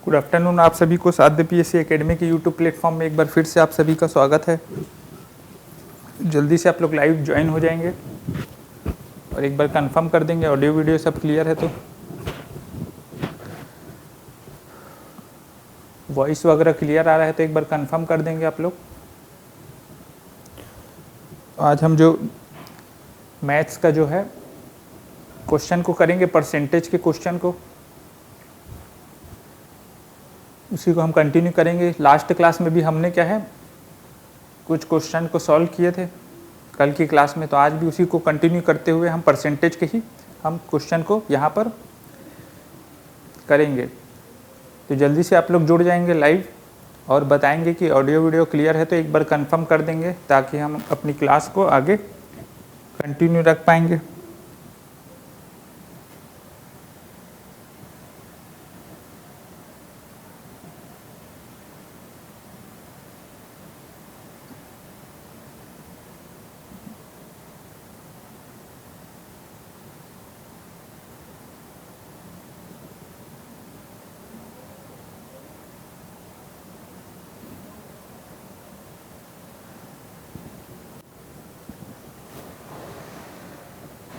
Good afternoon. आप सभी को साध्य पीएससी एकेडमी के यूट्यूब प्लेटफॉर्म में एक बार फिर से आप सभी का स्वागत है। जल्दी से आप लोग लाइव ज्वाइन हो जाएंगे और एक बार कंफर्म कर देंगे ऑडियो वीडियो सब क्लियर है। तो वॉइस वगैरह क्लियर आ रहा है तो एक बार कंफर्म कर देंगे आप लोग। आज हम जो मैथ्स का जो है क्वेश्चन को करेंगे, परसेंटेज के क्वेश्चन को, उसी को हम कंटिन्यू करेंगे। लास्ट क्लास में भी हमने क्या है कुछ क्वेश्चन को सॉल्व किए थे कल की क्लास में, तो आज भी उसी को कंटिन्यू करते हुए हम परसेंटेज के ही हम क्वेश्चन को यहाँ पर करेंगे। तो जल्दी से आप लोग जुड़ जाएंगे लाइव और बताएंगे कि ऑडियो वीडियो क्लियर है तो एक बार कंफर्म कर देंगे ताकि हम अपनी क्लास को आगे कंटिन्यू रख पाएंगे।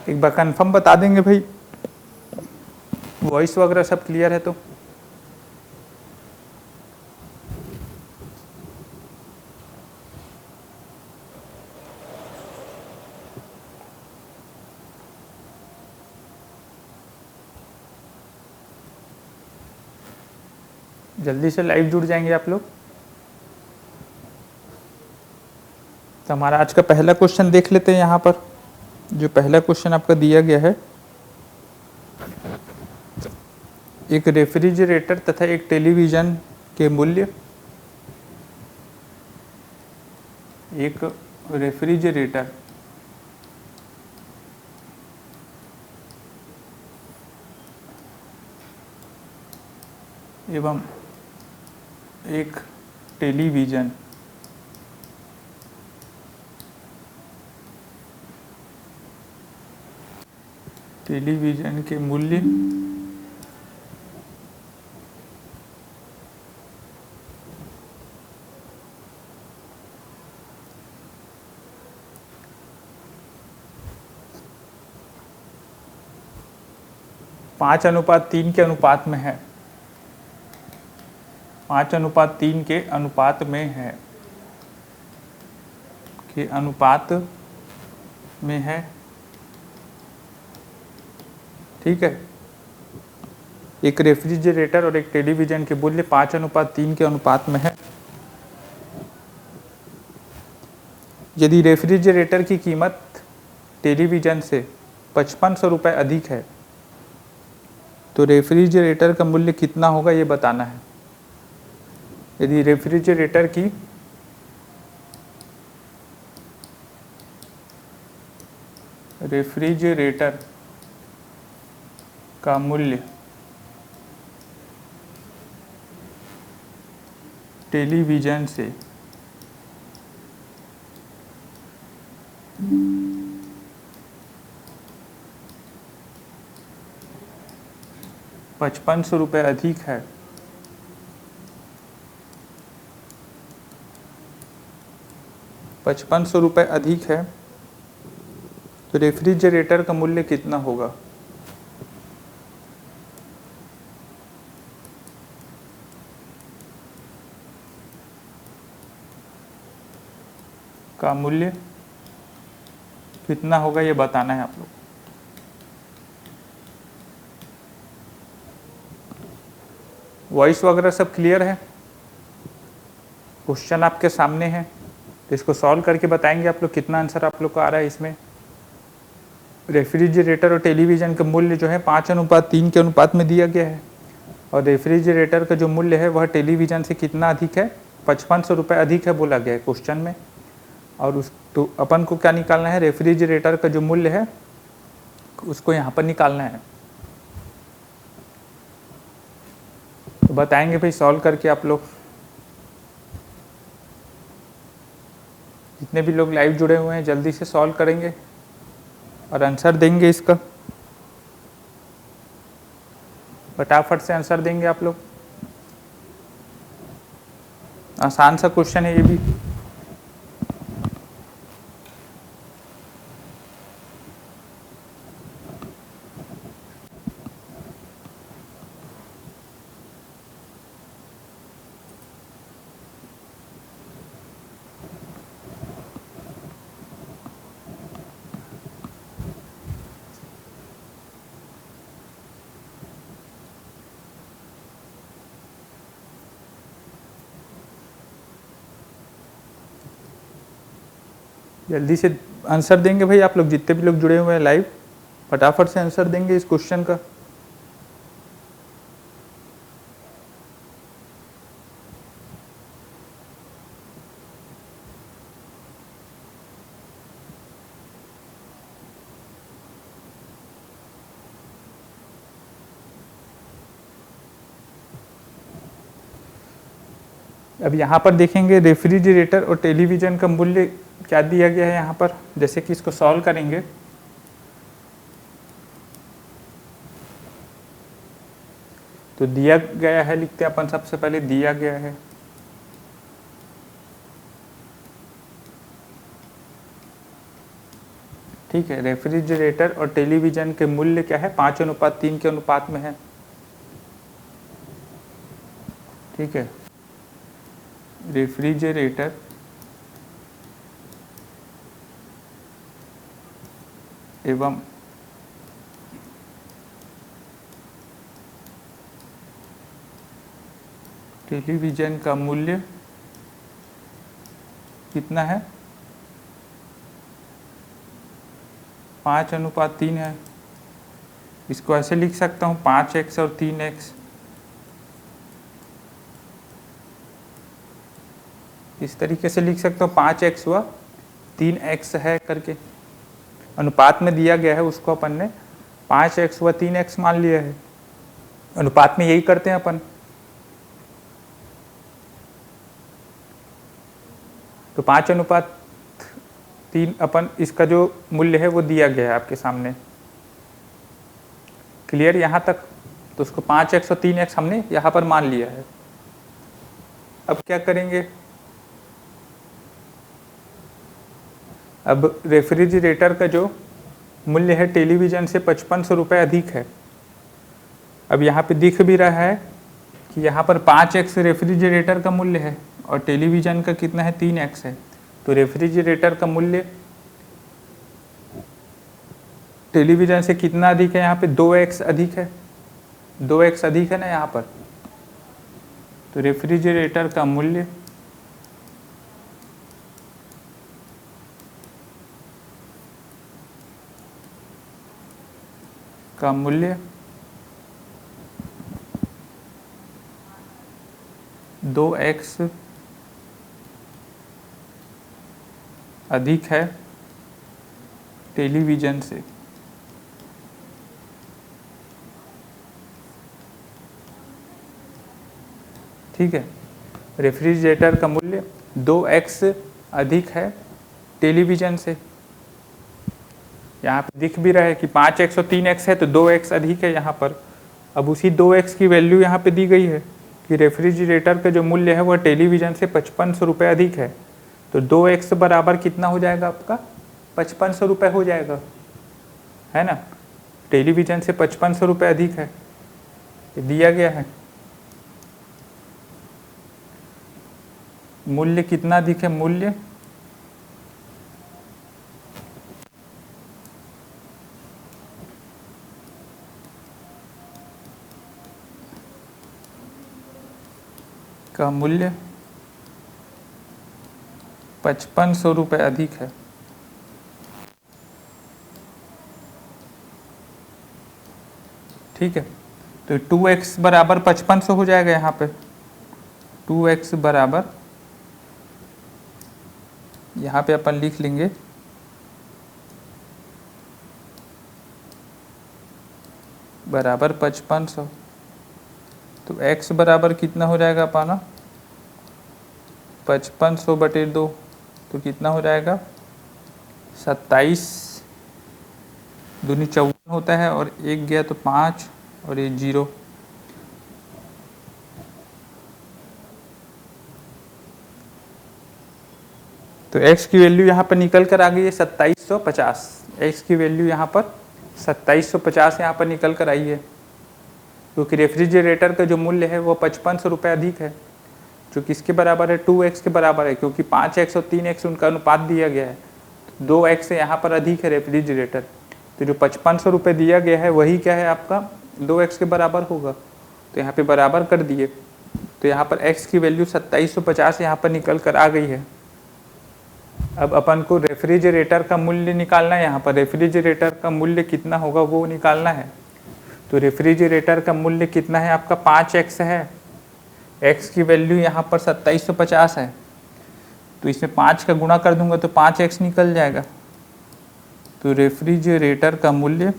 एक बार कंफर्म बता देंगे भाई, वॉइस वगैरह सब क्लियर है तो। जल्दी से लाइव जुड़ जाएंगे आप लोग। तो हमारा आज का पहला क्वेश्चन देख लेते हैं। यहाँ पर जो पहला क्वेश्चन आपका दिया गया है, एक रेफ्रिजरेटर तथा एक टेलीविज़न के मूल्य, एक रेफ्रिजरेटर एवं एक टेलीविज़न के मूल्य पाँच अनुपात तीन के अनुपात में है। 5:3 के अनुपात में है, के अनुपात में है। ठीक है, एक रेफ्रिजरेटर और एक टेलीविज़न के मूल्य 5:3 के अनुपात में है। यदि रेफ्रिजरेटर की कीमत टेलीविज़न से 5500 रुपये अधिक है तो रेफ्रिजरेटर का मूल्य कितना होगा ये बताना है। यदि रेफ्रिजरेटर का मूल्य टेलीविज़न से 5500 रुपये अधिक है, तो रेफ्रिजरेटर का मूल्य कितना होगा। का मूल्य कितना होगा ये बताना है आप लोग। वॉइस वगैरह सब क्लियर है, क्वेश्चन आपके सामने है, तो इसको सॉल्व करके बताएंगे आप लोग कितना आंसर आप लोग को आ रहा है। इसमें रेफ्रिजरेटर और टेलीविज़न का मूल्य जो है 5:3 के अनुपात में दिया गया है और रेफ्रिजरेटर का जो मूल्य है वह टेलीविज़न से कितना अधिक है, 5500 रुपये अधिक है बोला गया है क्वेश्चन में। और उस तो अपन को क्या निकालना है, रेफ्रिजरेटर का जो मूल्य है उसको यहाँ पर निकालना है। तो बताएंगे भाई सॉल्व करके आप लोग। जितने भी लोग लाइव जुड़े हुए हैं जल्दी से सॉल्व करेंगे और आंसर देंगे इसका। फटाफट से आंसर देंगे आप लोग। आसान सा क्वेश्चन है ये भी। जल्दी से आंसर देंगे भाई आप लोग, जितने भी लोग जुड़े हुए हैं लाइव, फटाफट से आंसर देंगे इस क्वेश्चन का। अब यहाँ पर देखेंगे रेफ्रिजरेटर और टेलीविज़न का मूल्य क्या दिया गया है यहाँ पर। जैसे कि इसको सॉल्व करेंगे तो दिया गया है, लिखते हैं अपन सबसे पहले दिया गया है ठीक है। रेफ्रिजरेटर और टेलीविज़न के मूल्य क्या है, 5:3 के अनुपात में है। ठीक है, रेफ्रिजरेटर एवं टेलीविज़न का मूल्य कितना है, 5:3 है। इसको ऐसे लिख सकता हूँ 5x और 3x, इस तरीके से लिख सकता हूँ 5x व 3x है करके। अनुपात में दिया गया है उसको अपन ने 5x व 3x मान लिया है। अनुपात में यही करते हैं अपन। तो 5:3 अपन इसका जो मूल्य है वो दिया गया है आपके सामने। क्लियर यहाँ तक? तो उसको 5x और 3x हमने यहाँ पर मान लिया है। अब क्या करेंगे, अब रेफ्रिजरेटर का जो मूल्य है टेलीविज़न से 5500 रुपये अधिक है। अब यहाँ पे दिख भी रहा है कि यहाँ पर 5x रेफ्रिजरेटर का मूल्य है और टेलीविज़न का कितना है, 3x है। तो रेफ्रिजरेटर का मूल्य टेलीविज़न से कितना अधिक है, यहाँ पे 2x अधिक है। 2x अधिक है ना यहाँ पर। तो रेफ्रिजरेटर का मूल्य का मूल्य 2x अधिक है टेलीविज़न से। ठीक है, रेफ्रिजरेटर का मूल्य 2x अधिक है टेलीविज़न से। यहाँ पे दिख भी रहा है कि 5x और 3x है तो 2x अधिक है यहाँ पर। अब उसी 2x की वैल्यू यहाँ पे दी गई है कि रेफ्रिजरेटर का जो मूल्य है वह टेलीविज़न से 5500 रुपये अधिक है। तो 2x बराबर कितना हो जाएगा आपका, 5500 रुपये हो जाएगा, है ना। टेलीविज़न से 5500 रुपये अधिक है, ये दिया गया है। मूल्य कितना अधिक है, मूल्य का मूल्य 5500 रुपये अधिक है। ठीक है, तो 2x बराबर 5500 हो जाएगा यहाँ पे। 2x बराबर यहाँ पे अपन लिख लेंगे बराबर 5500। तो x बराबर कितना हो जाएगा पाना, 5500/2। तो कितना हो जाएगा, 27 दूनी 54 होता है, और 1 गया तो 5 और ये 0। तो x की वैल्यू यहाँ पर निकल कर आ गई है 2750। x की वैल्यू यहाँ पर 2750 यहाँ पर निकल कर आई है, क्योंकि रेफ्रिजरेटर का जो मूल्य है वो 5500 रुपये अधिक है, जो किसके बराबर है, 2x के बराबर है, क्योंकि 5x और 3x उनका अनुपात दिया गया है। 2x यहाँ पर अधिक है रेफ्रिजरेटर, तो जो 5500 रुपये दिया गया है वही क्या है आपका 2x के बराबर होगा। तो यहाँ पे बराबर कर दिए, तो यहाँ पर x की वैल्यू 2750 यहाँ पर निकल कर आ गई है। अब अपन को रेफ्रिजरेटर का मूल्य निकालना है, यहाँ पर रेफ्रिजरेटर का मूल्य कितना होगा वो निकालना है। तो रेफ्रिजरेटर का मूल्य कितना है आपका 5x है, x की वैल्यू यहाँ पर 2750 है, तो इसमें 5 का गुणा कर दूंगा तो 5x निकल जाएगा। तो रेफ्रिजरेटर का मूल्य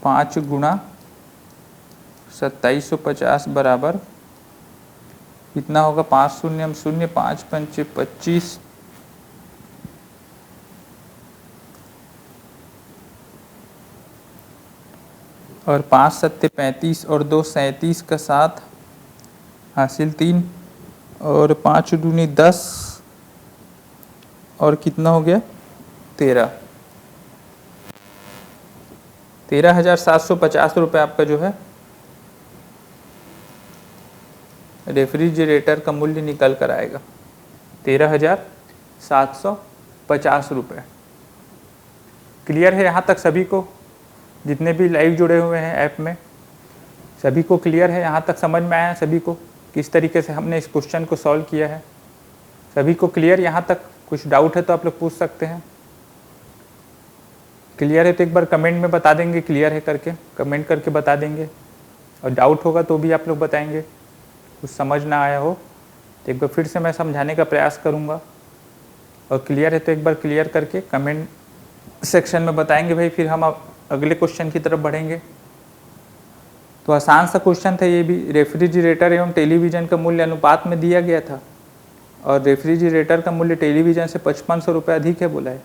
5 गुणा 2750 बराबर कितना होगा, 5 शून्य 0, 5 पंचे 25, और 5 सत्ते 35 और 2 37 का 7 हासिल 3 और 5 दूनी 10 और कितना हो गया 13,750 रुपये आपका जो है रेफ्रिजरेटर का मूल्य निकल कर आएगा, 13,750 रुपये। क्लियर है यहाँ तक सभी को, जितने भी लाइव जुड़े हुए हैं ऐप में, सभी को क्लियर है, यहाँ तक समझ में आया है सभी को किस तरीके से हमने इस क्वेश्चन को सॉल्व किया है? सभी को क्लियर यहाँ तक? कुछ डाउट है तो आप लोग पूछ सकते हैं। क्लियर है तो एक बार कमेंट में बता देंगे, क्लियर है करके कमेंट करके बता देंगे, और डाउट होगा तो भी आप लोग बताएंगे। कुछ समझ ना आया हो तो एक बार फिर से मैं समझाने का प्रयास करूँगा, और क्लियर है तो एक बार क्लियर करके कमेंट सेक्शन में बताएंगे भाई, फिर हम अगले क्वेश्चन की तरफ बढ़ेंगे। तो आसान सा क्वेश्चन था ये भी, रेफ्रिजरेटर एवं टेलीविज़न का मूल्य अनुपात में दिया गया था, और रेफ्रिजरेटर का मूल्य टेलीविज़न से 5500 रुपये अधिक है बोला है।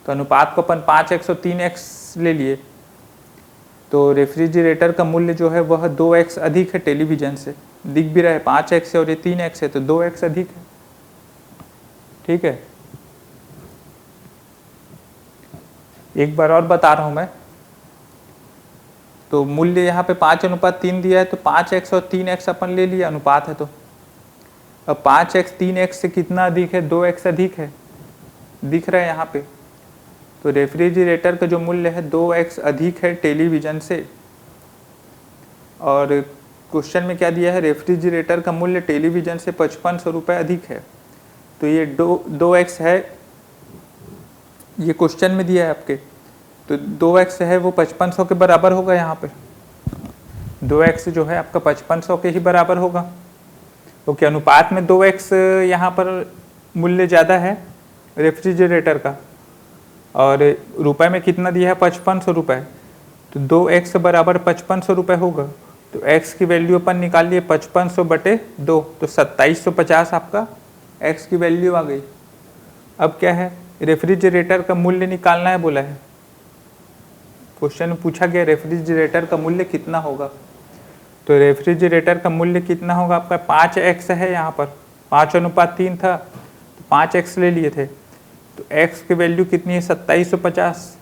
तो अनुपात को अपन 5x और 3x ले लिए, तो रेफ्रिजरेटर का मूल्य जो है वह 2x अधिक है टेलीविज़न से, दिख भी रहा है 5x है और ये 3x है, तो 2x अधिक है। ठीक है, एक बार और बता रहा हूँ मैं, तो मूल्य यहाँ पे 5:3 दिया है, तो 5x और 3x अपन ले लिया, अनुपात है तो। अब 5x 3x से कितना अधिक है, 2x अधिक है, दिख रहा है यहाँ पे। तो रेफ्रिजरेटर का जो मूल्य है 2x अधिक है टेलीविज़न से, और क्वेश्चन में क्या दिया है, रेफ्रिजरेटर का मूल्य टेलीविज़न से 5500 रुपये अधिक है। तो ये 2x है, ये क्वेश्चन में दिया है आपके, तो 2x है वो 5500 के बराबर होगा। यहाँ पे 2x जो है आपका 5500 के ही बराबर होगा, क्योंकि अनुपात में 2x यहाँ पर मूल्य ज़्यादा है रेफ्रिजरेटर का, और रुपए में कितना दिया है 5500 रुपये, तो 2x बराबर 5500 रुपये होगा। तो x की वैल्यू अपन निकाल लिए 5500 बटे 2, तो 2750 आपका x की वैल्यू आ गई। अब क्या है, रेफ्रिजरेटर का मूल्य निकालना है बोला है, क्वेश्चन में पूछा गया रेफ्रिजरेटर का मूल्य कितना होगा। तो रेफ्रिजरेटर का मूल्य कितना होगा आपका, 5x है, यहाँ पर 5:3 था, तो 5x ले लिए थे, तो x की वैल्यू कितनी है 2750,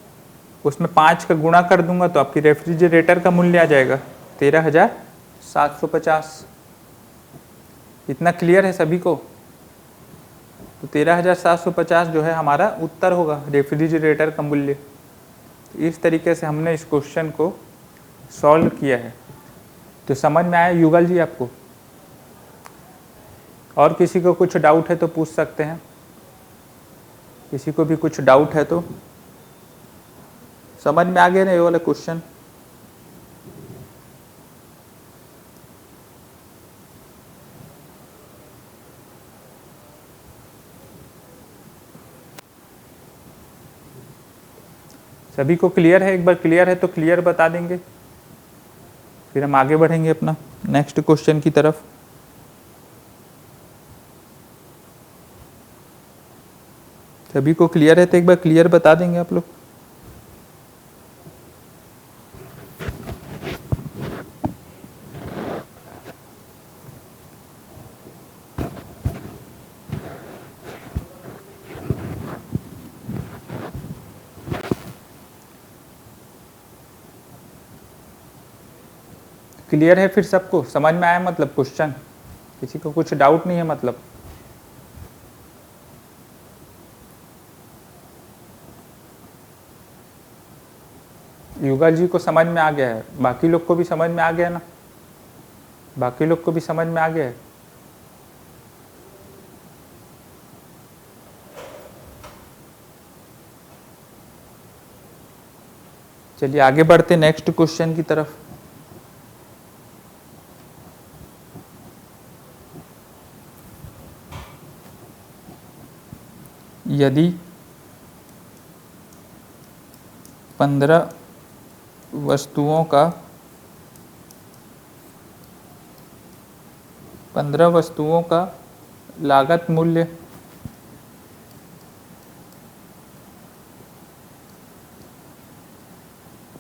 उसमें 5 का गुणा कर दूंगा तो आपकी रेफ्रिजरेटर का मूल्य आ जाएगा 13,750। इतना क्लियर है सभी को? तो 13,750 जो है हमारा उत्तर होगा, रेफ्रिजरेटर का मूल्य। इस तरीके से हमने इस क्वेश्चन को सॉल्व किया है। तो समझ में आया युगल जी आपको? और किसी को कुछ डाउट है तो पूछ सकते हैं, किसी को भी कुछ डाउट है तो। समझ में आ गया ना ये वाला क्वेश्चन? सभी को क्लियर है? एक बार क्लियर है तो क्लियर बता देंगे, फिर हम आगे बढ़ेंगे अपना नेक्स्ट क्वेश्चन की तरफ। सभी को क्लियर है तो एक बार क्लियर बता देंगे आप लोग। क्लियर है? फिर सबको समझ में आया मतलब क्वेश्चन? किसी को कुछ डाउट नहीं है मतलब? युगल जी को समझ में आ गया है, बाकी लोग को भी समझ में आ गया ना? बाकी लोग को भी समझ में आ गया है? चलिए आगे बढ़ते नेक्स्ट क्वेश्चन की तरफ। यदि 15 वस्तुओं का 15 वस्तुओं का लागत मूल्य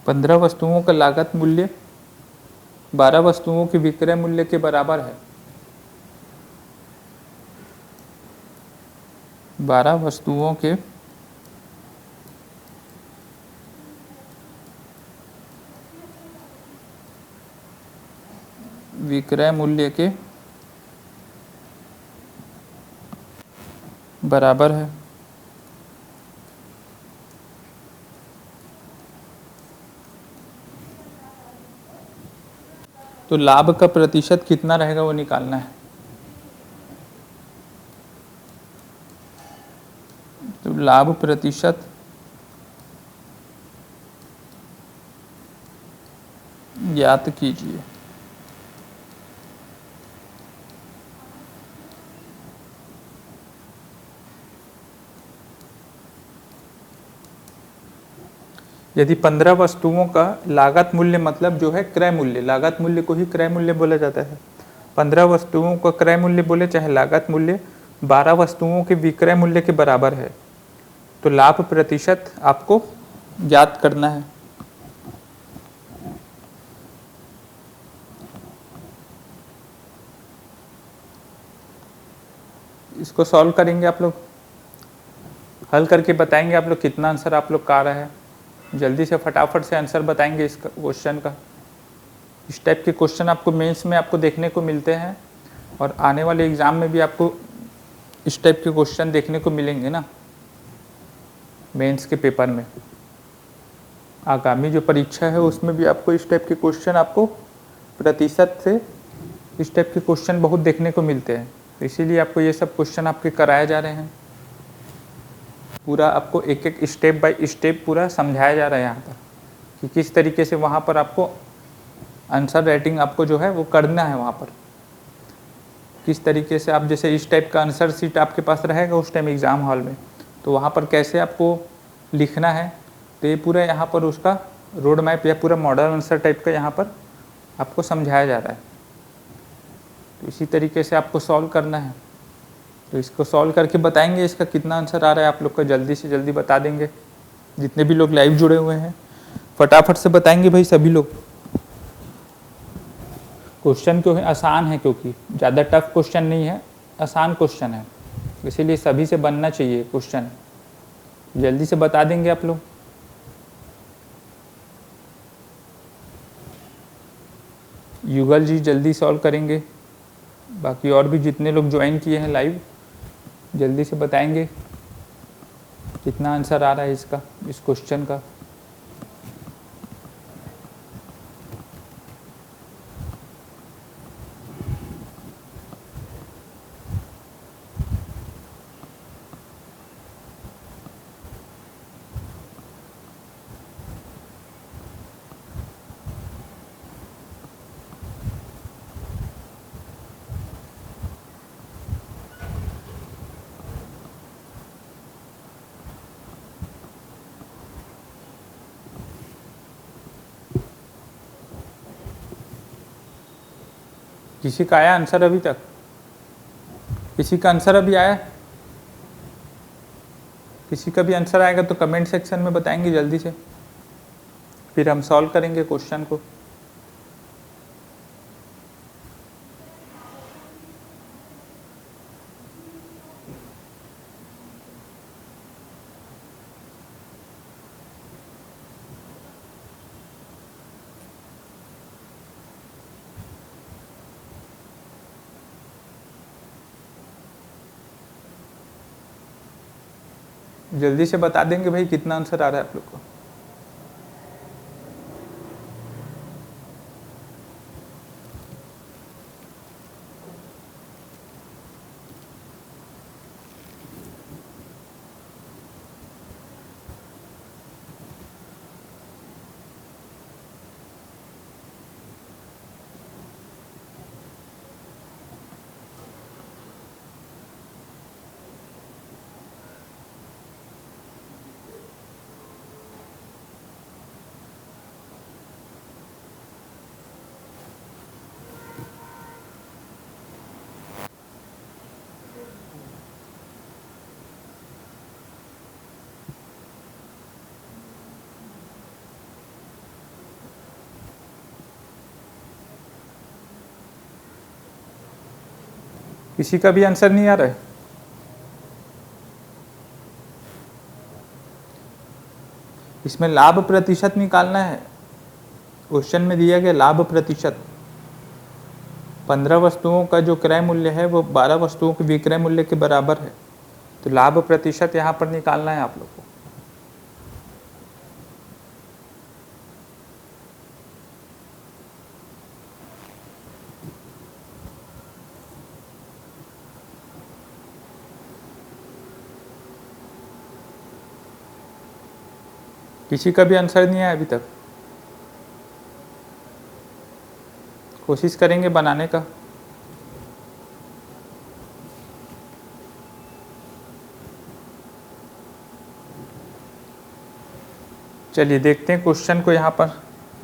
15 वस्तुओं का लागत मूल्य 12 वस्तुओं के विक्रय मूल्य के बराबर है। 12 वस्तुओं के विक्रय मूल्य के बराबर है। तो लाभ का प्रतिशत कितना रहेगा वो निकालना है। तो लाभ प्रतिशत ज्ञात कीजिए। यदि 15 वस्तुओं का लागत मूल्य मतलब जो है क्रय मूल्य, लागत मूल्य को ही क्रय मूल्य बोला जाता है। 15 वस्तुओं का क्रय मूल्य बोले चाहे लागत मूल्य 12 वस्तुओं के विक्रय मूल्य के बराबर है, तो लाभ प्रतिशत आपको ज्ञात करना है। इसको सॉल्व करेंगे आप लोग, हल करके बताएंगे आप लोग कितना आंसर आप लोग का आ रहा है। जल्दी से फटाफट से आंसर बताएंगे इस क्वेश्चन का। इस टाइप के क्वेश्चन आपको मेंस में आपको देखने को मिलते हैं और आने वाले एग्ज़ाम में भी आपको इस टाइप के क्वेश्चन देखने को मिलेंगे ना, मेंस के पेपर में। आगामी जो परीक्षा है उसमें भी आपको इस टाइप के क्वेश्चन आपको प्रतिशत से इस टाइप के क्वेश्चन बहुत देखने को मिलते हैं, तो इसीलिए आपको ये सब क्वेश्चन आपके कराए जा रहे हैं। पूरा आपको एक एक स्टेप बाय स्टेप पूरा समझाया जा रहा है यहाँ पर कि किस तरीके से वहाँ पर आपको आंसर राइटिंग आपको जो है वो करना है। वहाँ पर किस तरीके से आप जैसे इस टाइप का आंसर शीट आपके पास रहेगा उस टाइम एग्ज़ाम हॉल में, तो वहाँ पर कैसे आपको लिखना है, तो ये पूरा यहाँ पर उसका रोड मैप या पूरा मॉडल आंसर टाइप का यहाँ पर आपको समझाया जा रहा है। तो इसी तरीके से आपको सॉल्व करना है। तो इसको सॉल्व करके बताएंगे इसका कितना आंसर आ रहा है आप लोग का, जल्दी से जल्दी बता देंगे। जितने भी लोग लाइव जुड़े हुए हैं फटाफट से बताएंगे भाई सभी लोग। क्वेश्चन क्यों है? आसान है, क्योंकि ज़्यादा टफ क्वेश्चन नहीं है, आसान क्वेश्चन है, इसीलिए सभी से बनना चाहिए क्वेश्चन। जल्दी से बता देंगे आप लोग। युगल जी जल्दी सॉल्व करेंगे, बाकी और भी जितने लोग ज्वाइन किए हैं लाइव जल्दी से बताएंगे कितना आंसर आ रहा है इसका, इस क्वेश्चन का। किसी का आया आंसर अभी तक? किसी का आंसर अभी आया? किसी का भी आंसर आएगा तो कमेंट सेक्शन में बताएंगे जल्दी से, फिर हम सॉल्व करेंगे क्वेश्चन को। जल्दी से बता देंगे भाई कितना आंसर आ रहा है आप लोग को। किसी का भी आंसर नहीं आ रहा है? इसमें लाभ प्रतिशत निकालना है। क्वेश्चन में दिया गया लाभ प्रतिशत। 15 वस्तुओं का जो क्रय मूल्य है वो 12 वस्तुओं के विक्रय मूल्य के बराबर है। तो लाभ प्रतिशत यहाँ पर निकालना है आप लोग को। किसी का भी आंसर नहीं है अभी तक? कोशिश करेंगे बनाने का। चलिए देखते हैं क्वेश्चन को। यहाँ पर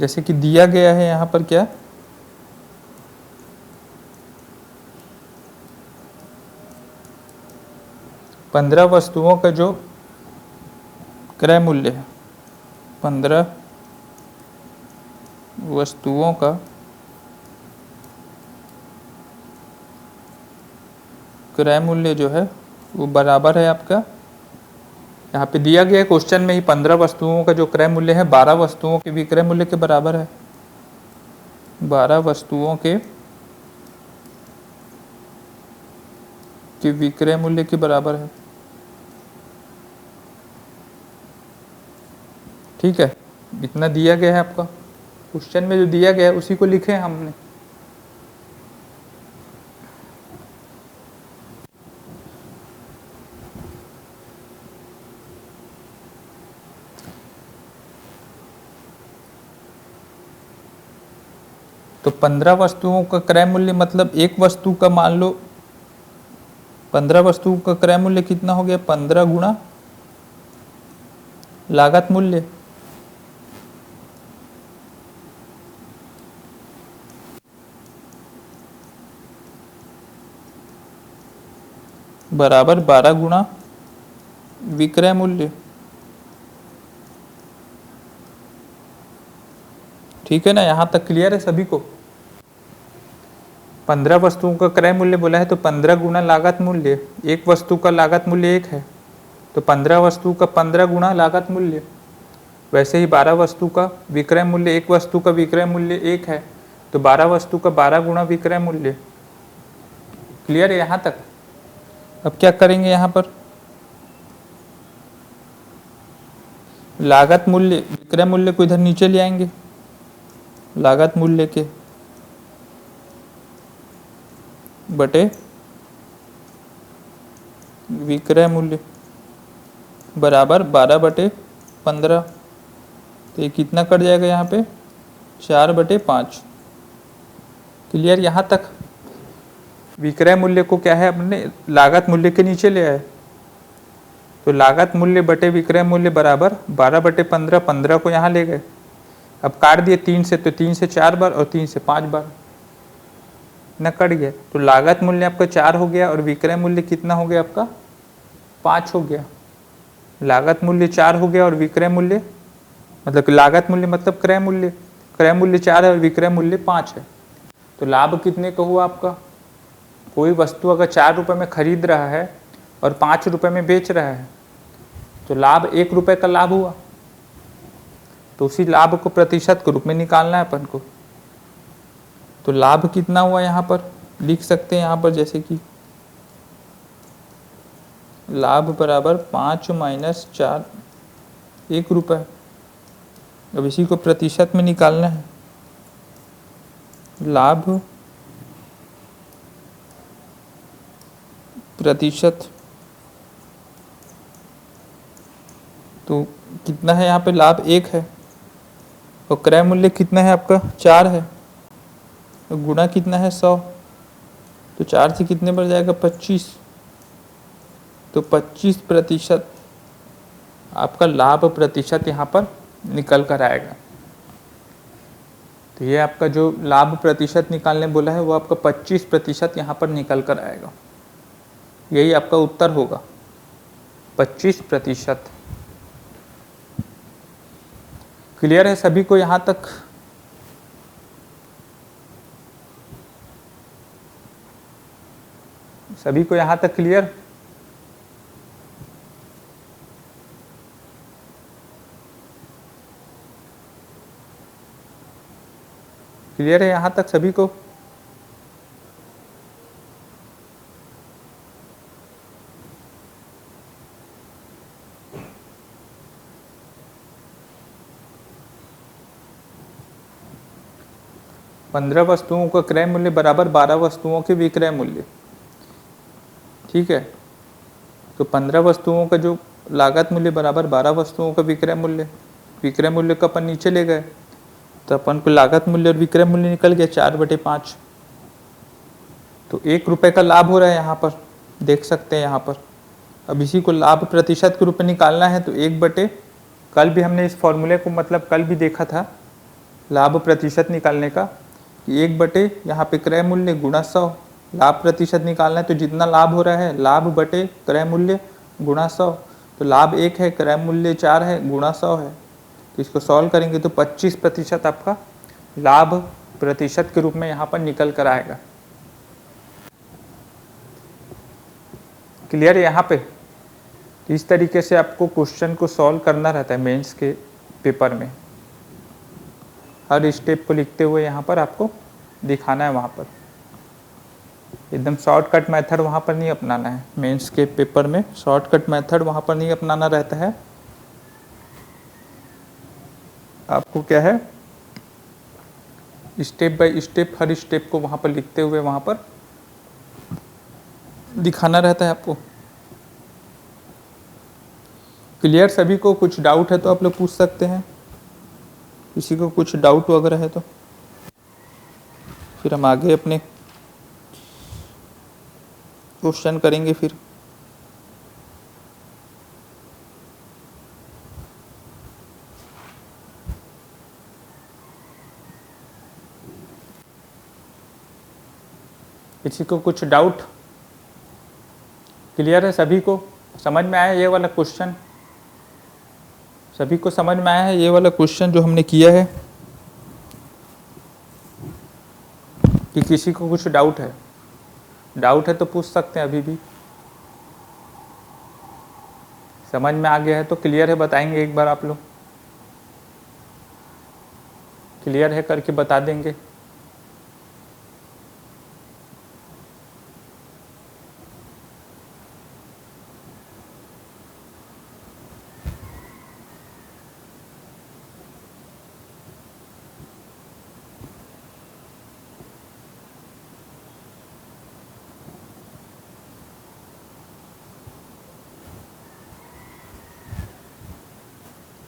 जैसे कि दिया गया है, यहाँ पर क्या, पंद्रह वस्तुओं का जो क्रय मूल्य है, 15 वस्तुओं का क्रय मूल्य जो है वो बराबर है आपका, यहाँ पे दिया गया है क्वेश्चन में ही 15 वस्तुओं का जो क्रय मूल्य है 12 वस्तुओं के विक्रय मूल्य के बराबर है। 12 वस्तुओं के विक्रय मूल्य के बराबर है। ठीक है, इतना दिया गया है आपका क्वेश्चन में, जो दिया गया है उसी को लिखे हैं हमने। तो 15 वस्तुओं का क्रय मूल्य मतलब एक वस्तु का, मान लो 15 वस्तुओं का क्रय मूल्य कितना हो गया, 15 गुणा लागत मूल्य। बराबर 12 गुणा विक्रय मूल्य। ठीक है ना, यहां तक क्लियर है सभी को? 15 वस्तुओं का क्रय मूल्य बोला है तो 15 गुणा लागत मूल्य। एक वस्तु का लागत मूल्य 1 है तो 15 वस्तु का 15 गुणा लागत मूल्य। वैसे ही 12 वस्तु का विक्रय मूल्य, एक वस्तु का विक्रय मूल्य 1 है तो 12 वस्तु का 12 गुणा विक्रय मूल्य। क्लियर है यहाँ तक? अब क्या करेंगे, यहाँ पर लागत मूल्य विक्रय मूल्य को इधर नीचे ले आएंगे, लागत मूल्य के बटे विक्रय मूल्य बराबर 12/15। तो ये कितना कट जाएगा यहाँ पे, 4/5। क्लियर यहाँ तक? विक्रय मूल्य को क्या है, अपने लागत मूल्य के नीचे ले आए तो लागत मूल्य बटे विक्रय मूल्य बराबर 12/15। 15 को यहाँ ले गए, अब काट दिए 3 से, तो 3 से 4 बार और 3 से 5 बार न कट गया। तो लागत मूल्य आपका 4 हो गया और विक्रय मूल्य कितना हो गया आपका, 5 हो गया। लागत मूल्य 4 हो गया और विक्रय मूल्य, मतलब लागत मूल्य मतलब क्रय मूल्य, क्रय मूल्य 4 है और विक्रय मूल्य 5 है। तो लाभ कितने का हुआ आपका? कोई वस्तु अगर 4 रुपये में खरीद रहा है और 5 रुपये में बेच रहा है तो लाभ 1 रुपये का लाभ हुआ। तो उसी लाभ को प्रतिशत के रूप में निकालना है अपन को। तो लाभ कितना हुआ यहाँ पर लिख सकते हैं, यहाँ पर जैसे कि लाभ बराबर 5 माइनस 4, 1 रुपये। अब इसी को प्रतिशत में निकालना है। लाभ प्रतिशत, तो कितना है यहाँ पे? लाभ 1 है और क्रय मूल्य कितना है आपका? 4 है। तो गुणा कितना है? 100। तो 4 से कितने बढ़ जाएगा? 25। तो 25% आपका लाभ प्रतिशत यहाँ पर निकल कर आएगा। तो ये आपका जो लाभ प्रतिशत निकालने बोला है वो आपका 25% यहाँ पर निकल कर आएगा। यही आपका उत्तर होगा, 25%। क्लियर है सभी को यहाँ तक? सभी को यहाँ तक क्लियर? क्लियर है यहाँ तक सभी को? पंद्रह वस्तुओं का क्रय मूल्य बराबर 12 वस्तुओं के विक्रय मूल्य। ठीक है, तो 15 वस्तुओं का जो लागत मूल्य बराबर 12 वस्तुओं का विक्रय मूल्य। विक्रय मूल्य को अपन नीचे ले गए तो अपन को लागत मूल्य और विक्रय मूल्य निकल गया 4/5। तो 1 रुपये का लाभ हो रहा है यहाँ पर, देख सकते हैं यहाँ पर। अब इसी को लाभ प्रतिशत के रूप में निकालना है तो 1/, कल भी हमने इस फॉर्मूले को मतलब कल भी देखा था लाभ प्रतिशत निकालने का, कि 1/, यहाँ पे क्रय मूल्य गुणा 100। लाभ प्रतिशत निकालना है तो जितना लाभ हो रहा है लाभ बटे क्रय मूल्य गुणा 100। तो लाभ 1 है, क्रय मूल्य 4 है, गुणा 100 है। तो इसको सॉल्व करेंगे तो 25% आपका लाभ प्रतिशत के रूप में यहाँ पर निकल कर आएगा। क्लियर है यहाँ पे? इस तरीके से आपको क्वेश्चन को सॉल्व करना रहता है मेंस के पेपर में। हर स्टेप को लिखते हुए यहाँ पर आपको दिखाना है। वहाँ पर एकदम शॉर्टकट मेथड वहाँ पर नहीं अपनाना है। मेंस के पेपर में शॉर्टकट मेथड वहाँ पर नहीं अपनाना रहता है। आपको क्या है, step by step her step को वहाँ पर लिखते हुए वहाँ पर दिखाना रहता है आपको। क्लियर सभी को? कुछ डाउट है तो आप लोग पूछ सकते हैं। किसी को कुछ डाउट वगैरह है तो फिर हम आगे अपने क्वेश्चन करेंगे। फिर किसी को कुछ डाउट? क्लियर है सभी को? समझ में आया ये वाला क्वेश्चन? सभी को समझ में आया है ये वाला क्वेश्चन जो हमने किया है? कि किसी को कुछ डाउट है? डाउट है तो पूछ सकते हैं अभी भी। समझ में आ गया है तो क्लियर है बताएंगे एक बार आप लोग। क्लियर है करके बता देंगे।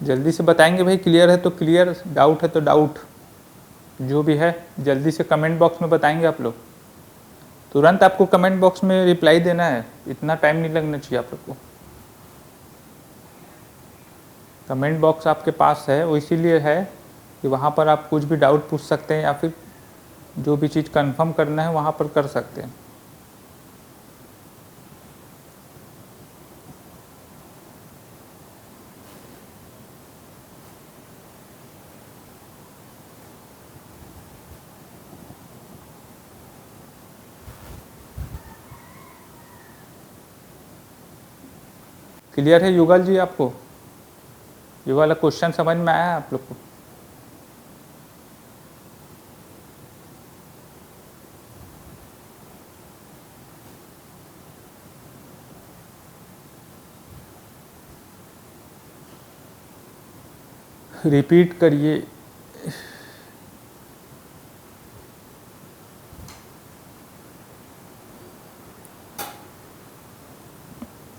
जल्दी से बताएंगे भाई। क्लियर है तो क्लियर, डाउट है तो डाउट, जो भी है जल्दी से कमेंट बॉक्स में बताएंगे आप लोग। तुरंत आपको कमेंट बॉक्स में रिप्लाई देना है, इतना टाइम नहीं लगना चाहिए आप लोग को। कमेंट बॉक्स आपके पास है वो इसीलिए है कि वहाँ पर आप कुछ भी डाउट पूछ सकते हैं या फिर जो भी चीज़ कंफर्म करना है वहाँ पर कर सकते हैं। क्लियर है युगल जी? आपको ये वाला क्वेश्चन समझ में आया आप लोग को? रिपीट करिए।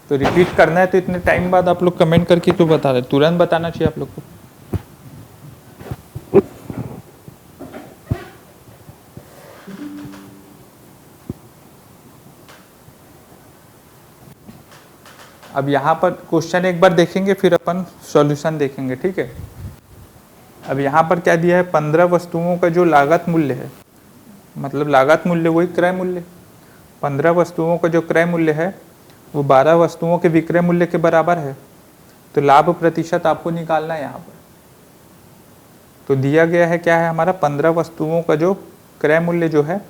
तो रिपीट करना है तो इतने टाइम बाद आप लोग कमेंट करके तो बता रहे, तुरंत बताना चाहिए आप लोग को। अब यहाँ पर क्वेश्चन एक बार देखेंगे फिर अपन सॉल्यूशन देखेंगे, ठीक है। अब यहाँ पर क्या दिया है, 15 वस्तुओं का जो लागत मूल्य है, मतलब लागत मूल्य वही क्रय मूल्य, 15 वस्तुओं का जो क्रय मूल्य है वो 12 वस्तुओं के विक्रय मूल्य के बराबर है। तो लाभ प्रतिशत आपको निकालना है यहाँ पर। तो दिया गया है क्या है हमारा, 15 वस्तुओं का जो क्रय मूल्य जो है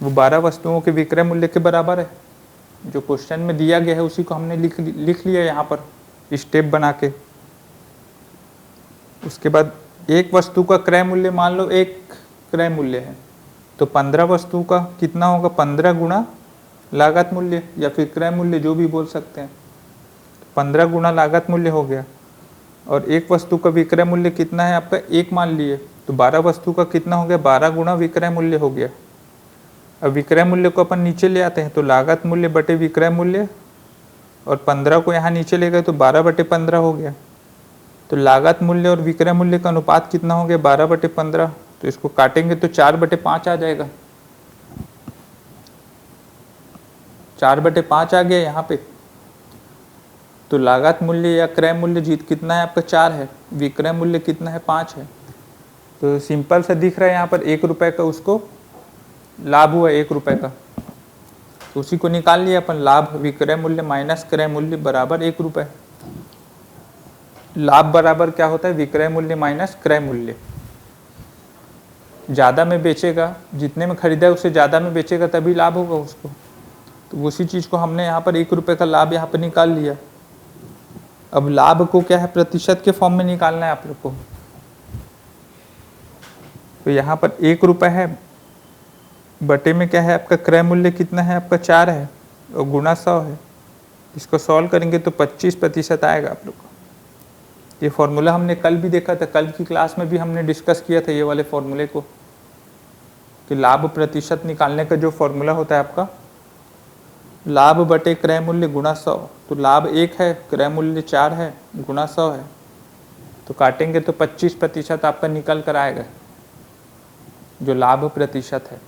वो 12 वस्तुओं के विक्रय मूल्य के बराबर है। जो क्वेश्चन में दिया गया है उसी को हमने लिख लिया यहाँ पर स्टेप बना के। उसके बाद एक वस्तु का क्रय मूल्य मान लो एक क्रय मूल्य है, तो 15 वस्तु का कितना होगा, 15 गुणा लागत मूल्य या फिर क्रय मूल्य जो भी बोल सकते हैं। 15 गुणा लागत मूल्य हो गया। और एक वस्तु का विक्रय मूल्य कितना है आपका, एक मान लिए, तो 12 वस्तु का कितना हो गया, 12 गुणा विक्रय मूल्य हो गया। अब विक्रय मूल्य को अपन नीचे ले आते हैं, तो लागत मूल्य बटे विक्रय मूल्य, और 15 को यहाँ नीचे ले गए तो 12 बटे 15 हो गया। तो लागत मूल्य और विक्रय मूल्य का अनुपात कितना हो गया, 12 बटे 15। तो इसको काटेंगे तो 4 बटे 5 आ जाएगा, 4 बटे 5 आ गया यहाँ पे। तो लागत मूल्य या क्रय मूल्य जीत कितना है आपका, 4 है, विक्रय मूल्य कितना है, 5 है। तो सिंपल सा दिख रहा है यहाँ पर 1 रुपए का उसको लाभ हुआ, 1 रुपए का, तो उसी को निकाल लिया अपन, लाभ विक्रय मूल्य माइनस क्रय मूल्य बराबर 1 रुपए। लाभ बराबर क्या होता है, विक्रय मूल्य माइनस क्रय मूल्य। ज़्यादा में बेचेगा, जितने में खरीदा है उससे ज़्यादा में बेचेगा तभी लाभ होगा उसको। तो उसी चीज़ को हमने यहाँ पर 1 रुपए का लाभ यहाँ पर निकाल लिया। अब लाभ को क्या है, प्रतिशत के फॉर्म में निकालना है आप लोग को। तो यहाँ पर 1 रुपए है, बटे में क्या है आपका, क्रय मूल्य कितना है आपका, 4 है, और गुणा 100 है। इसको सॉल्व करेंगे तो 25% आएगा आप लोग को। ये फॉर्मूला हमने कल भी देखा था, कल की क्लास में भी हमने डिस्कस किया था ये वाले फॉर्मूले को, कि लाभ प्रतिशत निकालने का जो फॉर्मूला होता है आपका, लाभ बटे क्रय मूल्य गुणा 100। तो लाभ 1 है, क्रय मूल्य 4 है, गुणा 100 है। तो काटेंगे तो 25% आपका निकल कर आएगा, जो लाभ प्रतिशत है।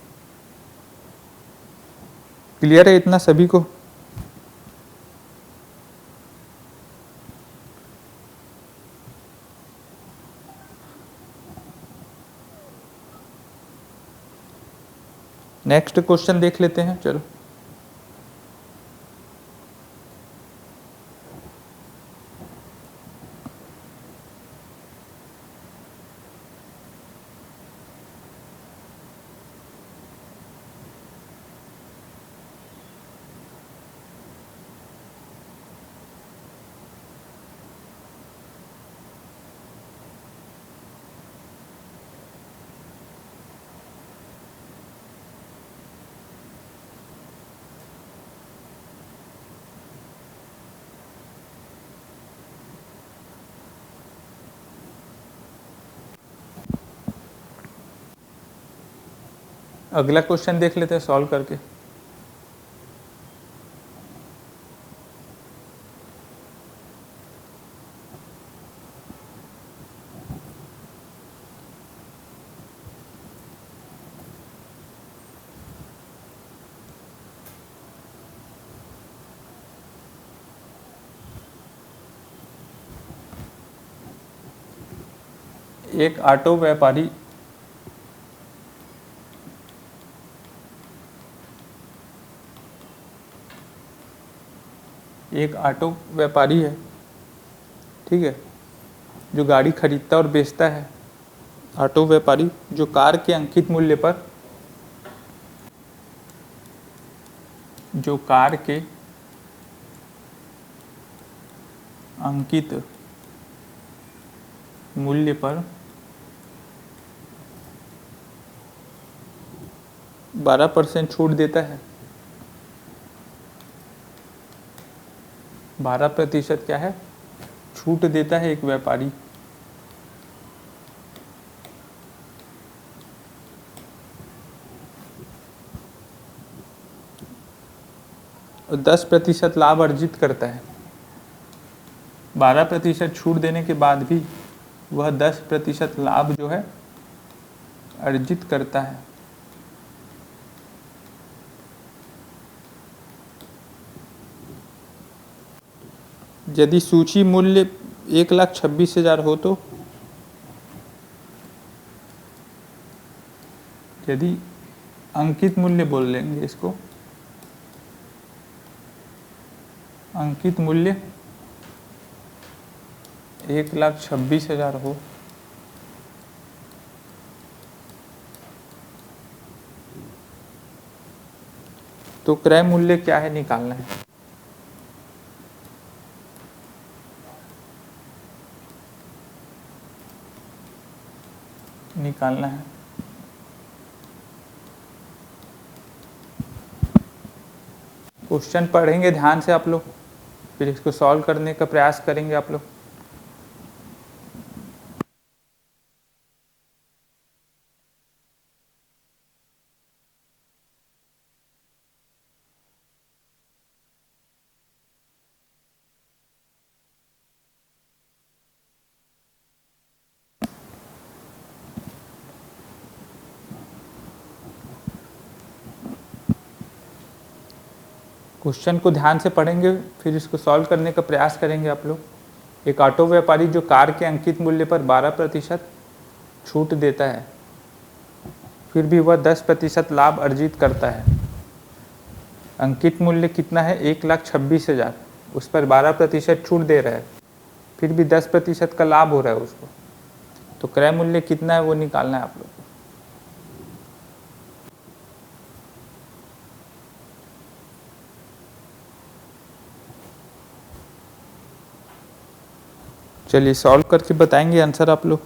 क्लियर है इतना सभी को? नेक्स्ट क्वेश्चन देख लेते हैं, चलो। अगला क्वेश्चन देख लेते हैं सॉल्व करके। एक ऑटो व्यापारी है, ठीक है, जो गाड़ी खरीदता और बेचता है। ऑटो व्यापारी जो कार के अंकित मूल्य पर, जो कार के अंकित मूल्य पर 12% छूट देता है। 12% क्या है, छूट देता है एक व्यापारी। 10% लाभ अर्जित करता है। 12% छूट देने के बाद भी वह 10% लाभ जो है अर्जित करता है। यदि सूची मूल्य 1,26,000 हो तो यदि अंकित मूल्य बोल लेंगे इसको, अंकित मूल्य 1,26,000 हो तो क्रय मूल्य क्या है निकालना है। निकालना है क्वेश्चन पढ़ेंगे ध्यान से आप लोग, फिर इसको सॉल्व करने का प्रयास करेंगे आप लोग। क्वेश्चन को ध्यान से पढ़ेंगे, फिर इसको सॉल्व करने का प्रयास करेंगे आप लोग। एक ऑटो व्यापारी जो कार के अंकित मूल्य पर 12% छूट देता है, फिर भी वह 10% लाभ अर्जित करता है। अंकित मूल्य कितना है? 1,26,000, उस पर 12% छूट दे रहा है, फिर भी 10% का लाभ हो रहा है उसको। तो क्रय मूल्य कितना है वो निकालना है आप लोग को। चलिए सॉल्व करके बताएंगे आंसर आप लोग।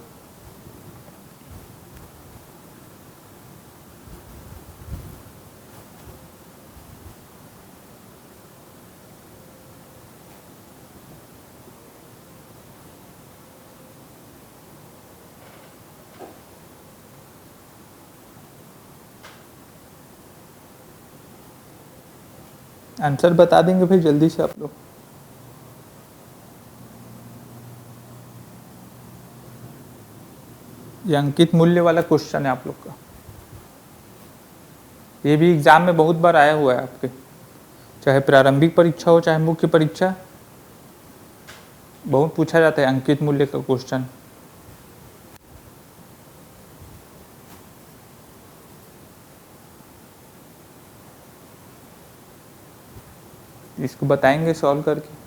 आंसर बता देंगे फिर जल्दी से आप लोग। ये अंकित मूल्य वाला क्वेश्चन है आप लोग का, ये भी एग्जाम में बहुत बार आया हुआ है आपके, चाहे प्रारंभिक परीक्षा हो चाहे मुख्य परीक्षा, बहुत पूछा जाता है अंकित मूल्य का क्वेश्चन। इसको बताएंगे सॉल्व करके।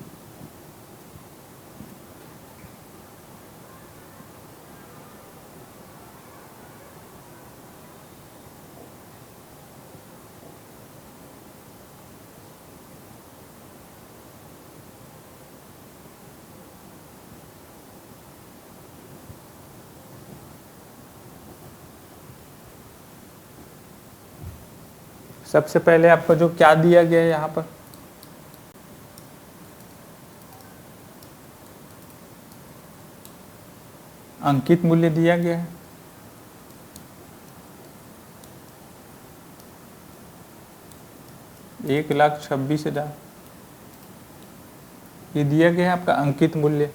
सबसे पहले आपका जो क्या दिया गया है यहाँ पर, अंकित मूल्य दिया गया है। एक 1,26,000 ये दिया गया है आपका अंकित मूल्य।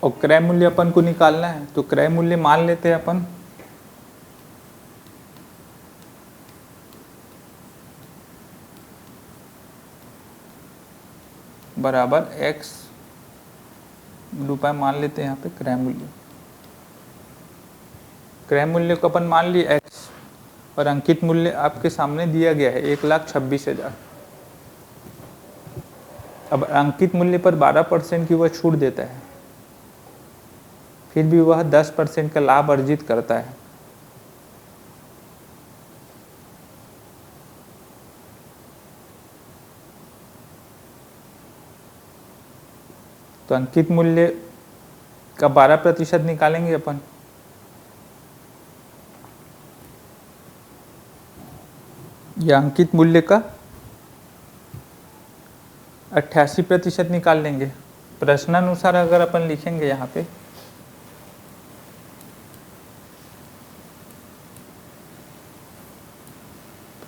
और क्रय मूल्य अपन को निकालना है, तो क्रय मूल्य मान लेते हैं अपन बराबर x रुपये मान लेते हैं यहाँ पे क्रय मूल्य। क्रय मूल्य को अपन मान लिए x और अंकित मूल्य आपके सामने दिया गया है 1,26,000। अब अंकित मूल्य पर 12% की वह छूट देता है, फिर भी वह 10% का लाभ अर्जित करता है। तो अंकित मूल्य का 12% निकालेंगे अपन। या अंकित मूल्य का 88% निकाल लेंगे। प्रश्नानुसार अगर अपन लिखेंगे यहाँ पे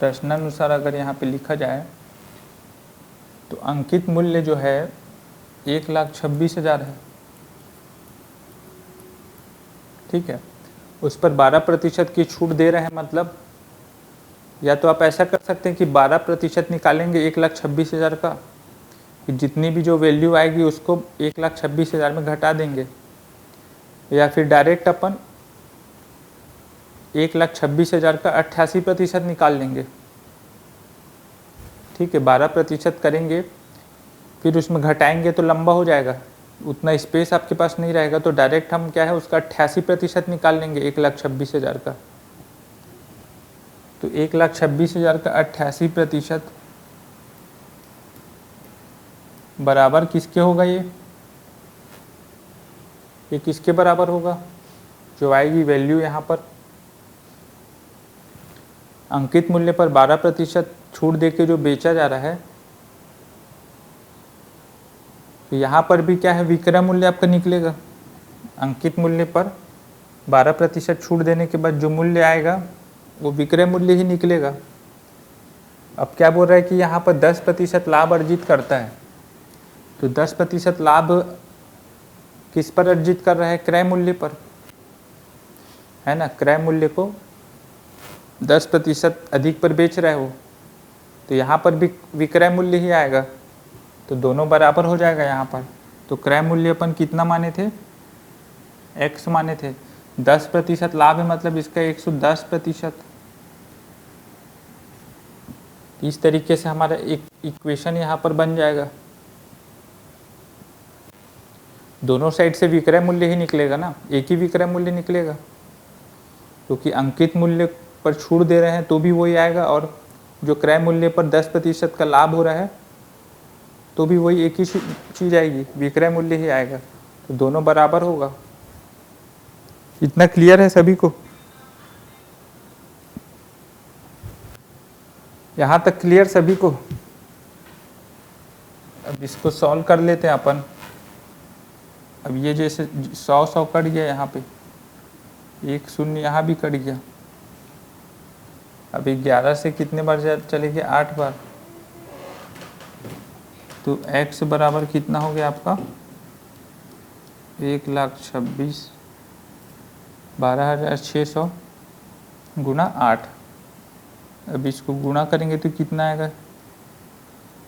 प्रश्नानुसार अगर यहाँ पे लिखा जाए तो अंकित मूल्य जो है 1,26,000 है, ठीक है। उस पर 12% की छूट दे रहे हैं, मतलब या तो आप ऐसा कर सकते हैं कि 12% निकालेंगे 1,26,000 का, कि जितनी भी जो वैल्यू आएगी उसको 1,26,000 में घटा देंगे, या फिर डायरेक्ट अपन 1,26,000 का 88% निकाल लेंगे, ठीक है। 12% करेंगे फिर उसमें घटाएंगे तो लंबा हो जाएगा, उतना स्पेस आपके पास नहीं रहेगा, तो डायरेक्ट हम क्या है उसका 88% निकाल लेंगे 1,26,000 का। तो 1,26,000 का 88% बराबर किसके होगा? ये किसके बराबर होगा? जो आएगी वैल्यू यहाँ पर अंकित मूल्य पर 12% छूट देके जो बेचा जा रहा है, तो यहाँ पर भी क्या है विक्रय मूल्य आपका निकलेगा। अंकित मूल्य पर 12% छूट देने के बाद जो मूल्य आएगा वो विक्रय मूल्य ही निकलेगा। अब क्या बोल रहा है कि यहाँ पर 10% लाभ अर्जित करता है, तो 10% लाभ किस पर अर्जित कर रहा है? क्रय मूल्य पर, है ना। क्रय मूल्य को 10% अधिक पर बेच रहा है वो, तो यहाँ पर भी विक्रय मूल्य ही आएगा, तो दोनों बराबर हो जाएगा यहाँ पर। तो क्रय मूल्य अपन कितना माने थे? x माने थे। 10% लाभ है मतलब इसका 110%। इस तरीके से हमारा एक इक्वेशन यहाँ पर बन जाएगा। दोनों साइड से विक्रय मूल्य ही निकलेगा ना, एक ही विक्रय मूल्य निकलेगा, क्योंकि अंकित मूल्य पर छूट दे रहे हैं तो भी वही आएगा, और जो क्रय मूल्य पर 10% का लाभ हो रहा है तो भी वही एक ही चीज़ आएगी, विक्रय मूल्य ही आएगा, तो दोनों बराबर होगा। इतना क्लियर है सभी को? यहाँ तक क्लियर सभी को? अब इसको सॉल्व कर लेते हैं अपन। अब ये जैसे 100 कट गया, यहाँ पे 1 शून्य यहाँ भी कट गया। अब 11 से कितने बार चले गए? 8 बार। तो x बराबर कितना हो गया आपका? 1,26,000 12,600 गुना 8। अब इसको गुणा करेंगे तो कितना आएगा?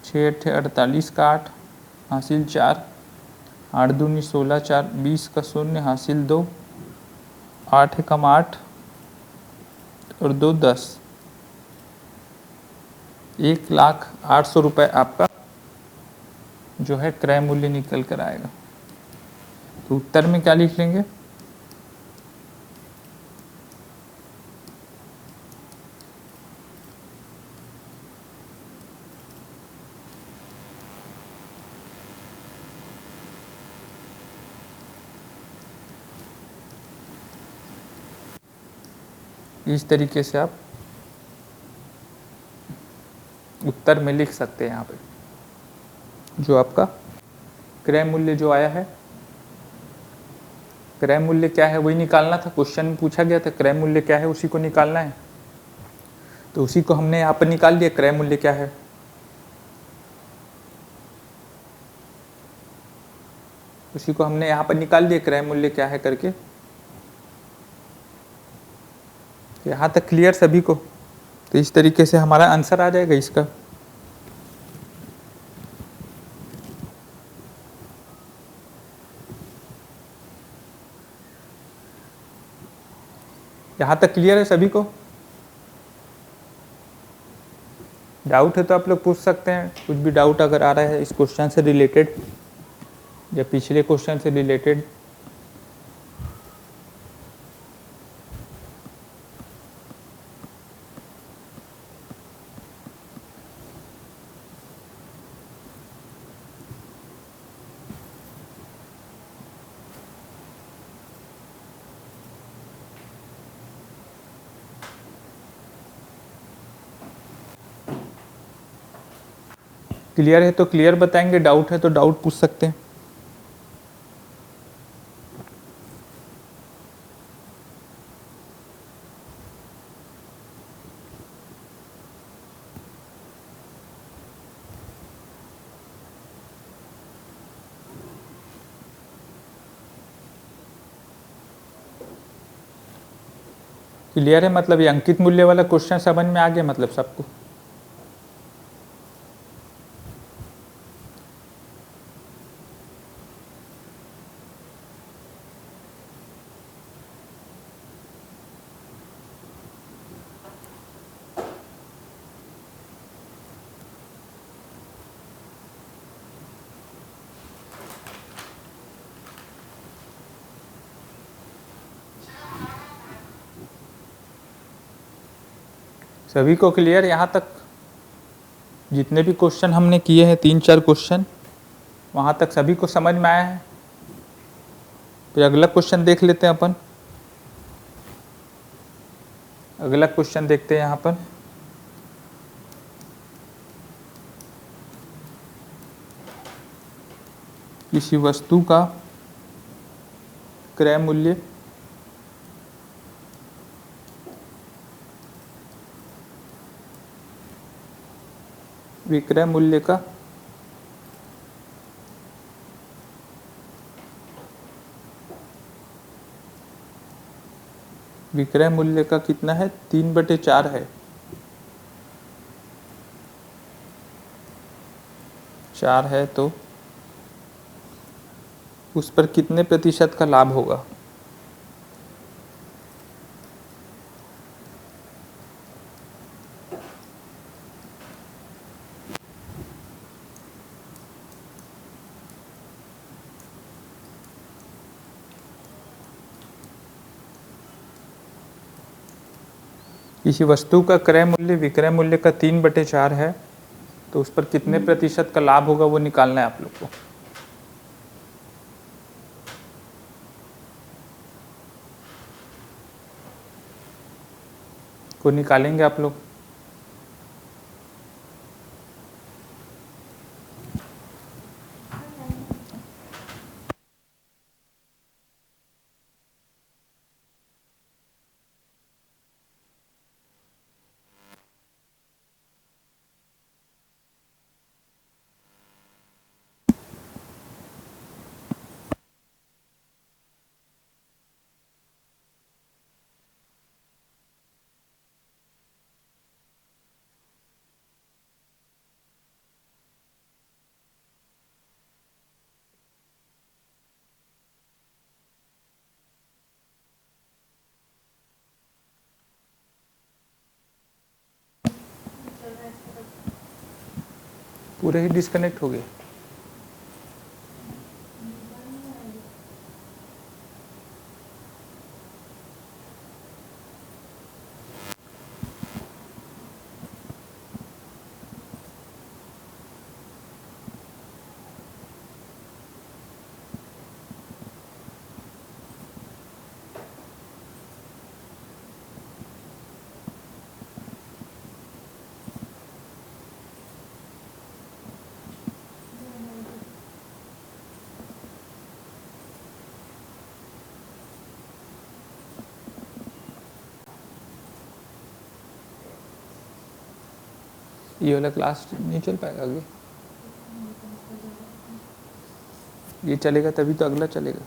6 8 48 का 8 हासिल 4, 8 दूनी 16, 4 20 का 0 हासिल 2, 8 कम 8 और 2 10। 1,08,000 रुपये आपका जो है क्रय मूल्य निकल कर आएगा। तो उत्तर में क्या लिख लेंगे? इस तरीके से आप उत्तर में लिख सकते हैं। यहाँ पे जो आपका क्रय मूल्य जो आया है, क्रय मूल्य क्या है वही निकालना था। क्वेश्चन में पूछा गया था क्रय मूल्य क्या है, उसी को निकालना है, तो उसी को हमने यहाँ पर निकाल लिया। क्रय मूल्य क्या है? उसी को हमने यहाँ पर निकाल दिया, क्रय मूल्य क्या है करके। यहाँ तक क्लियर सभी को? तो इस तरीके से हमारा आंसर आ जाएगा इसका। यहाँ तक क्लियर है सभी को? डाउट है तो आप लोग पूछ सकते हैं, कुछ भी डाउट अगर आ रहा है इस क्वेश्चन से रिलेटेड या पिछले क्वेश्चन से रिलेटेड। क्लियर है तो क्लियर बताएंगे, डाउट है तो डाउट पूछ सकते हैं। क्लियर है? मतलब ये अंकित मूल्य वाला क्वेश्चन समझ में आ गया मतलब सबको? सभी को क्लियर यहाँ तक? जितने भी क्वेश्चन हमने किए हैं 3-4 क्वेश्चन, वहाँ तक सभी को समझ में आया है? फिर अगला क्वेश्चन देख लेते हैं अपन। अगला क्वेश्चन देखते हैं यहाँ पर। किसी वस्तु का क्रय मूल्य विक्रय मूल्य का विक्रय मूल्य का कितना है? 3/4 है। 4 है तो उस पर कितने प्रतिशत का लाभ होगा? किसी वस्तु का क्रय मूल्य विक्रय मूल्य का 3/4 है तो उस पर कितने प्रतिशत का लाभ होगा वो निकालना है आप लोग को। निकालेंगे आप लोग? पूरे ही डिस्कनेक्ट हो गए। ये वाला क्लास नहीं चल पाएगा आगे? ये चलेगा तभी तो अगला चलेगा।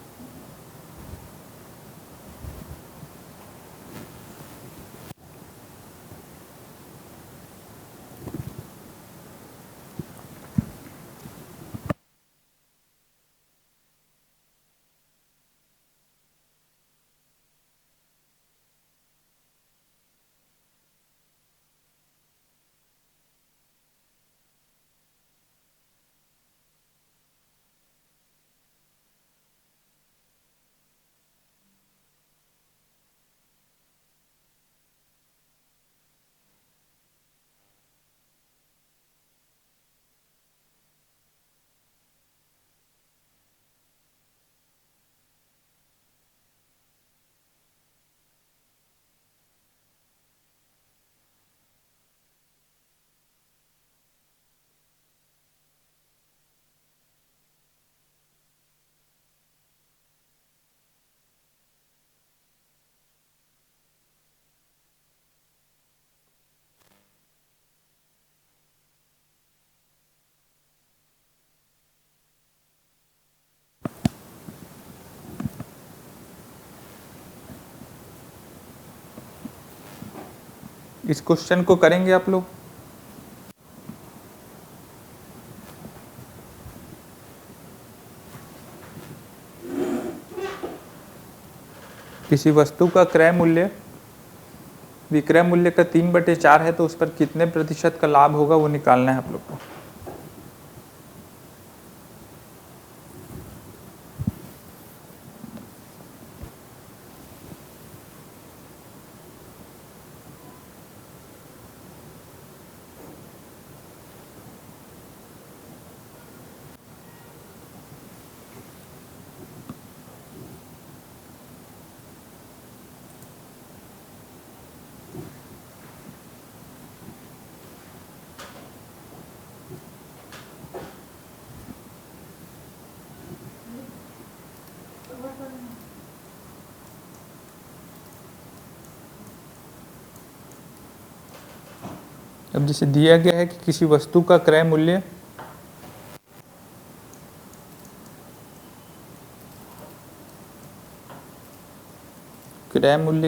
इस क्वेश्चन को करेंगे आप लोग। किसी वस्तु का क्रय मूल्य विक्रय मूल्य का 3/4 है तो उस पर कितने प्रतिशत का लाभ होगा वो निकालना है आप लोग को। अब जैसे दिया गया है कि किसी वस्तु का क्रय मूल्य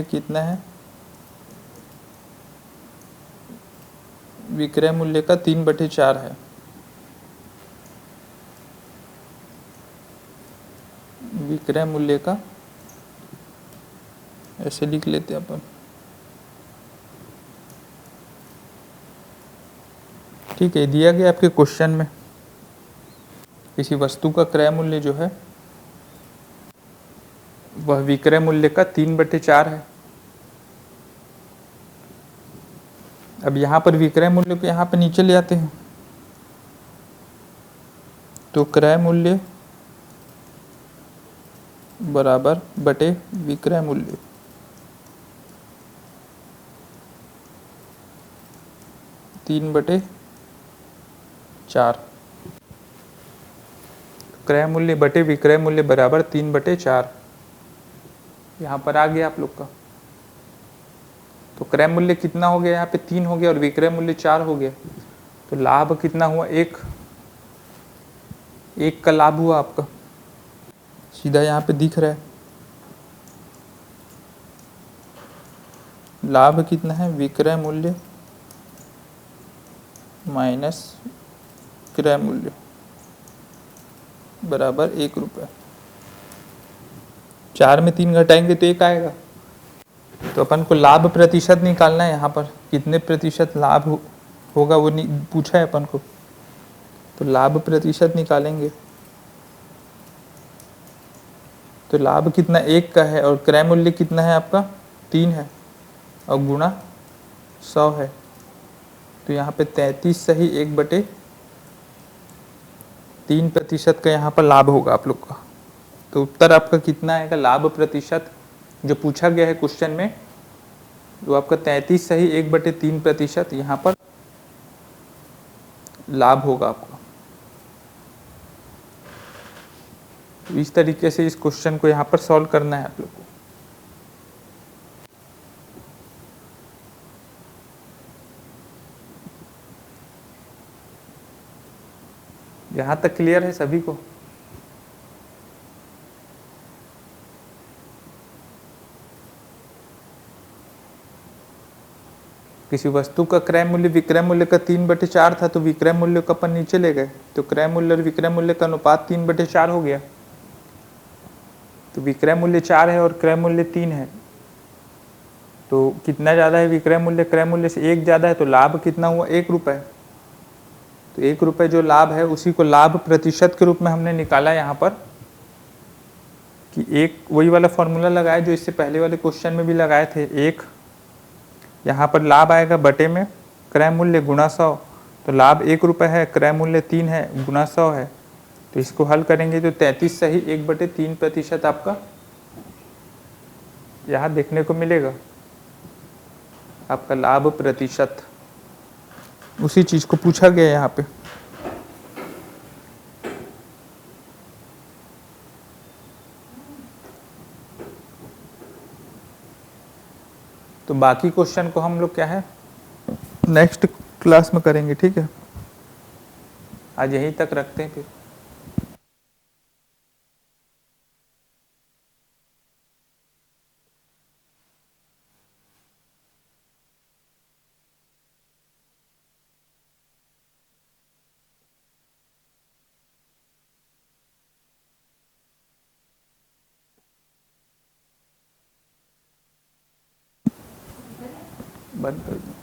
कितना है, विक्रय मूल्य का 3/4 है। विक्रय मूल्य का ऐसे लिख लेते हैं अपन, ठीक है। दिया गया आपके क्वेश्चन में किसी वस्तु का क्रय मूल्य जो है वह विक्रय मूल्य का 3/4 है। अब यहाँ पर विक्रय मूल्य को यहाँ पे नीचे ले आते हैं तो क्रय मूल्य बराबर बटे विक्रय मूल्य, तीन बटे चार। क्रय मूल्य बटे विक्रय मूल्य बराबर 3/4। यहाँ पर आ गया आप लोग का। तो क्रय मूल्य कितना हो गया, यहाँ पे 3 हो गया और विक्रय मूल्य 4 हो गया। तो लाभ कितना हुआ, एक का लाभ हुआ आपका, सीधा यहाँ पे दिख रहा है। लाभ कितना है, विक्रय मूल्य माइनस क्रय मूल्य बराबर 1 रुपये। 4 में 3 घटाएंगे तो 1 आएगा। तो अपन को लाभ प्रतिशत निकालना है। यहाँ पर कितने प्रतिशत लाभ होगा वो पूछा है अपन को, तो लाभ प्रतिशत निकालेंगे। तो लाभ कितना 1 का है और क्रय मूल्य कितना है आपका 3 है और गुणा 100 है। तो यहाँ पे 33 सही 1/3% का यहाँ पर लाभ होगा आप लोग का। तो उत्तर आपका कितना आएगा, लाभ प्रतिशत जो पूछा गया है क्वेश्चन में, तो आपका 33 सही 1/3% यहाँ पर लाभ होगा आपका। तो इस तरीके से इस क्वेश्चन को यहाँ पर सॉल्व करना है आप लोग को। यहाँ तक क्लियर है सभी को? किसी वस्तु का क्रय मूल्य विक्रय मूल्य का 3/4 था तो विक्रय मूल्य को अपन नीचे ले गए, तो क्रय मूल्य और विक्रय मूल्य का अनुपात 3/4 हो गया। तो विक्रय मूल्य 4 है और क्रय मूल्य 3 है, तो कितना ज़्यादा है विक्रय मूल्य, क्रय मूल्य से 1 ज़्यादा है। तो लाभ कितना हुआ, 1 रुपये। तो 1 रुपये जो लाभ है उसी को लाभ प्रतिशत के रूप में हमने निकाला यहाँ पर, कि एक वही वाला फॉर्मूला लगाया जो इससे पहले वाले क्वेश्चन में भी लगाए थे। एक यहाँ पर लाभ आएगा बटे में क्रय मूल्य गुणा 100। तो लाभ 1 रुपये है, क्रय मूल्य 3 है, गुणा 100 है। तो इसको हल करेंगे तो 33 सही 1/3% आपका यहाँ देखने को मिलेगा। आपका लाभ प्रतिशत उसी चीज को पूछा गया है यहाँ पे। तो बाकी क्वेश्चन को हम लोग क्या है नेक्स्ट क्लास में करेंगे, ठीक है। आज यहीं तक रखते हैं फिर। बंद कर दूँ।